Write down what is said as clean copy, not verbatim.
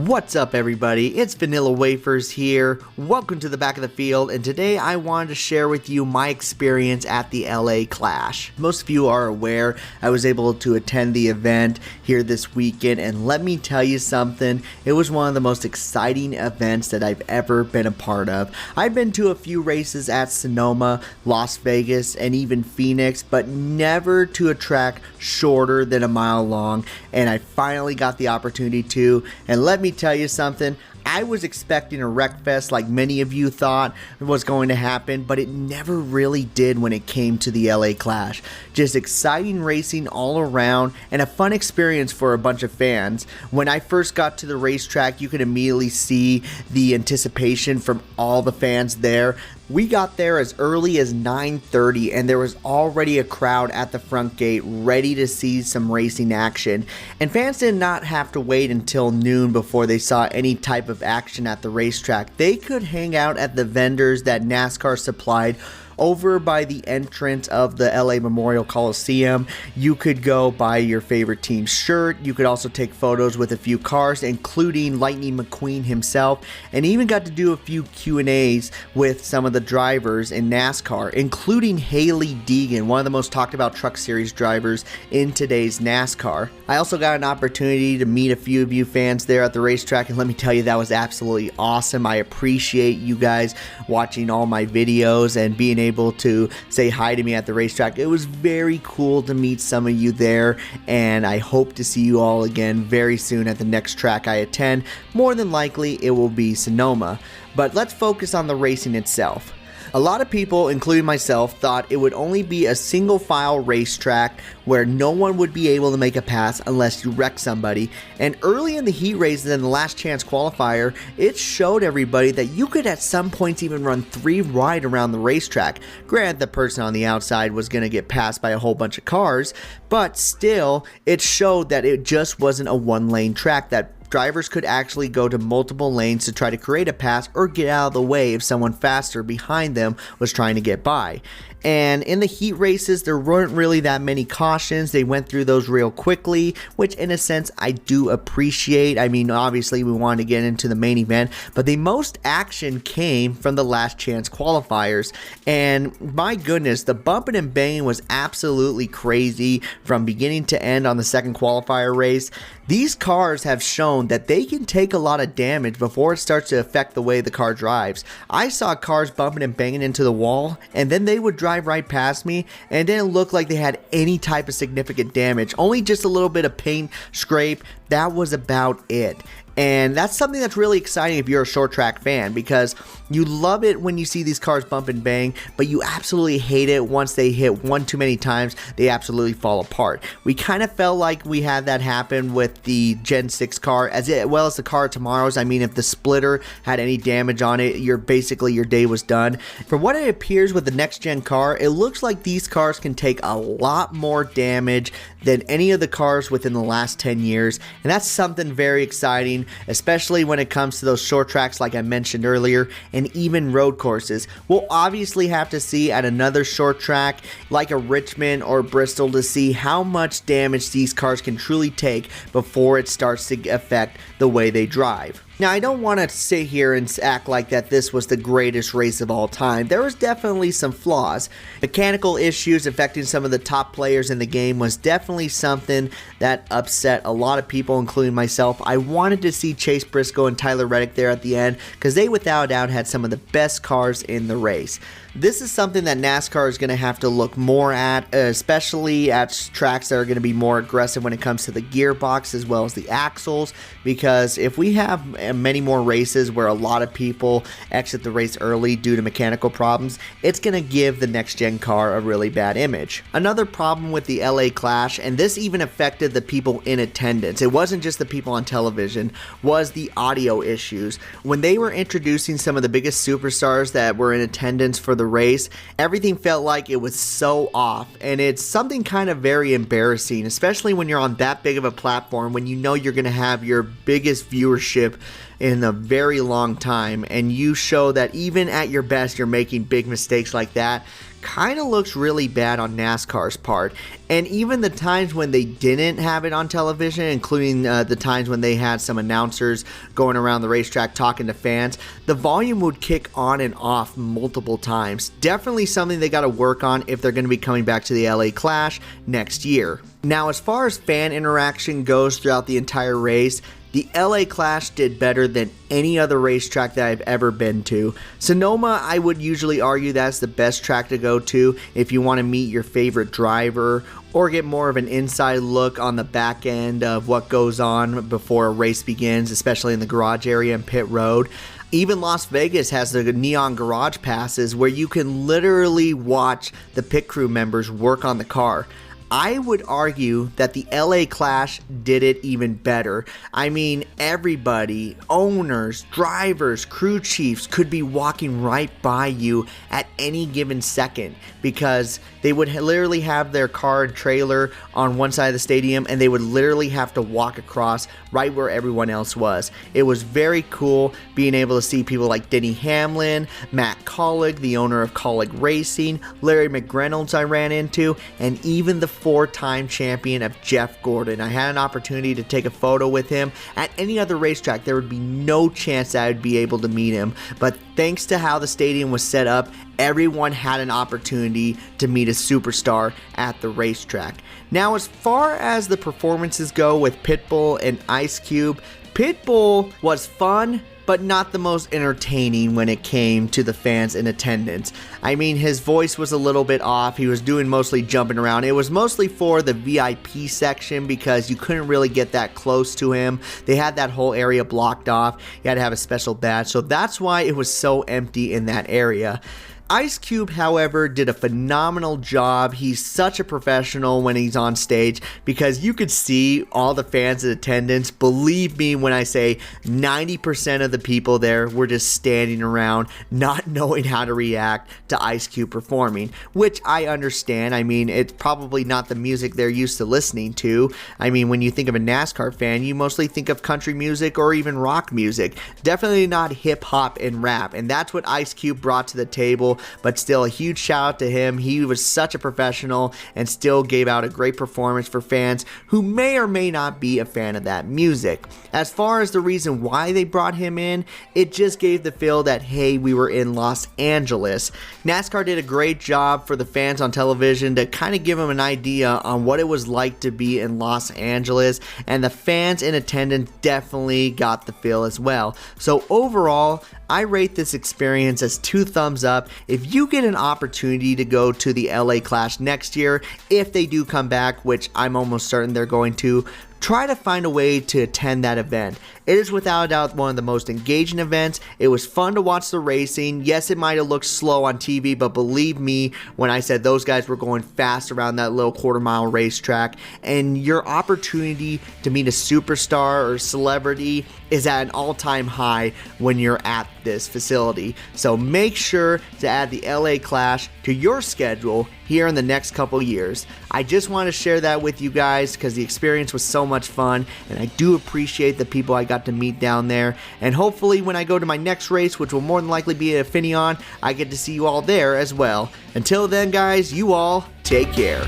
What's up everybody, it's Vanilla Wafers here. Welcome to the back of the field, and today I wanted to share with you my experience at the LA Clash. Most of you are aware I was able to attend the event here this weekend, and let me tell you something, it was one of the most exciting events that I've ever been a part of. I've been to a few races at Sonoma, Las Vegas, and even Phoenix, but never to a track shorter than a mile long, and I finally got the opportunity to, and let me tell you something, I was expecting a wreck fest like many of you thought was going to happen, but it never really did when it came to the LA Clash. Just exciting racing all around and a fun experience for a bunch of fans. When I first got to the racetrack, you could immediately see the anticipation from all the fans there. We got there as early as 9:30 and there was already a crowd at the front gate ready to see some racing action. And fans did not have to wait until noon before they saw any type of action at the racetrack. They could hang out at the vendors that NASCAR supplied over by the entrance of the LA Memorial Coliseum. You could go buy your favorite team's shirt. You could also take photos with a few cars, including Lightning McQueen himself, and even got to do a few Q&As with some of the drivers in NASCAR, including Haley Deegan, one of the most talked about Truck Series drivers in today's NASCAR. I also got an opportunity to meet a few of you fans there at the racetrack, and let me tell you, that was absolutely awesome. I appreciate you guys watching all my videos and being able to say hi to me at the racetrack. It was very cool to meet some of you there, and I hope to see you all again very soon at the next track I attend. More than likely it will be Sonoma, but let's focus on the racing itself. A lot of people, including myself, thought it would only be a single file racetrack where no one would be able to make a pass unless you wreck somebody. And early in the heat races and the last chance qualifier, it showed everybody that you could at some points even run 3 wide around the racetrack. Granted, the person on the outside was going to get passed by a whole bunch of cars, but still, it showed that it just wasn't a one-lane track, that drivers could actually go to multiple lanes to try to create a pass or get out of the way if someone faster behind them was trying to get by. And in the heat races, there weren't really that many cautions. They went through those real quickly, which in a sense I do appreciate. I mean, obviously we wanted to get into the main event, but the most action came from the last chance qualifiers. And my goodness, the bumping and banging was absolutely crazy from beginning to end on the second qualifier race. These cars have shown that they can take a lot of damage before it starts to affect the way the car drives. I saw cars bumping and banging into the wall, and then they would drive right past me, and it didn't look like they had any type of significant damage. Only just a little bit of paint scrape. That was about it. And that's something that's really exciting if you're a short track fan, because you love it when you see these cars bump and bang, but you absolutely hate it once they hit one too many times. They absolutely fall apart. We kind of felt like we had that happen with the Gen 6 car as well as the car tomorrow's. I mean, if the splitter had any damage on it, your day was done. From what it appears with the next gen car, it looks like these cars can take a lot more damage than any of the cars within the last 10 years, and that's something very exciting, especially when it comes to those short tracks like I mentioned earlier, and even road courses. We'll obviously have to see at another short track like a Richmond or Bristol to see how much damage these cars can truly take before it starts to affect the way they drive. Now, I don't want to sit here and act like that this was the greatest race of all time. There was definitely some flaws. Mechanical issues affecting some of the top players in the game was definitely something that upset a lot of people, including myself. I wanted to see Chase Briscoe and Tyler Reddick there at the end because they without a doubt had some of the best cars in the race. This is something that NASCAR is going to have to look more at, especially at tracks that are going to be more aggressive when it comes to the gearbox as well as the axles, because if we have many more races where a lot of people exit the race early due to mechanical problems, it's going to give the next gen car a really bad image. Another problem with the LA Clash, and this even affected the people in attendance, it wasn't just the people on television, was the audio issues. When they were introducing some of the biggest superstars that were in attendance for the race, everything felt like it was so off, and it's something kind of very embarrassing, especially when you're on that big of a platform, when you know you're going to have your biggest viewership in a very long time, and you show that even at your best you're making big mistakes like that. kind of looks really bad on NASCAR's part. And even the times when they didn't have it on television, including the times when they had some announcers going around the racetrack talking to fans, the volume would kick on and off multiple times. Definitely something they got to work on if they're going to be coming back to the LA Clash next year. Now, as far as fan interaction goes throughout the entire race, the LA Clash did better than any other racetrack that I've ever been to. Sonoma, I would usually argue that's the best track to go to if you want to meet your favorite driver or get more of an inside look on the back end of what goes on before a race begins, especially in the garage area and pit road. Even Las Vegas has the neon garage passes where you can literally watch the pit crew members work on the car. I would argue that the LA Clash did it even better. I mean, everybody, owners, drivers, crew chiefs could be walking right by you at any given second because they would literally have their car and trailer on one side of the stadium and they would literally have to walk across right where everyone else was. It was very cool being able to see people like Denny Hamlin, Matt Collig, the owner of Collig Racing, Larry McReynolds I ran into, and even the four-time champion of Jeff Gordon. I had an opportunity to take a photo with him. At any other racetrack, there would be no chance that I would be able to meet him, but thanks to how the stadium was set up, everyone had an opportunity to meet a superstar at the racetrack. Now, as far as the performances go with Pitbull and Ice Cube, Pitbull was fun, but not the most entertaining when it came to the fans in attendance. I mean, his voice was a little bit off. He was doing mostly jumping around. It was mostly for the VIP section because you couldn't really get that close to him. They had that whole area blocked off. You had to have a special badge, so that's why it was so empty in that area. Ice Cube, however, did a phenomenal job. He's such a professional when he's on stage because you could see all the fans in attendance. Believe me when I say 90% of the people there were just standing around not knowing how to react to Ice Cube performing, which I understand. I mean, it's probably not the music they're used to listening to. I mean, when you think of a NASCAR fan, you mostly think of country music or even rock music. Definitely not hip hop and rap, and that's what Ice Cube brought to the table. But still, a huge shout out to him. He was such a professional and still gave out a great performance for fans who may or may not be a fan of that music. As far as the reason why they brought him in, it just gave the feel that, hey, we were in Los Angeles. NASCAR did a great job for the fans on television to kind of give them an idea on what it was like to be in Los Angeles, and the fans in attendance definitely got the feel as well. So overall, I rate this experience as 2 thumbs up. If you get an opportunity to go to the LA Clash next year, if they do come back, which I'm almost certain they're going to, try to find a way to attend that event. It is without a doubt one of the most engaging events. It was fun to watch the racing. Yes, it might have looked slow on TV, but believe me when I said those guys were going fast around that little quarter-mile racetrack. And your opportunity to meet a superstar or celebrity is at an all-time high when you're at this facility. So make sure to add the LA Clash to your schedule here in the next couple years. I just want to share that with you guys because the experience was so much fun, and I do appreciate the people I got to meet down there. And hopefully when I go to my next race, which will more than likely be at Infineon, I get to see you all there as well. Until then, guys, you all take care.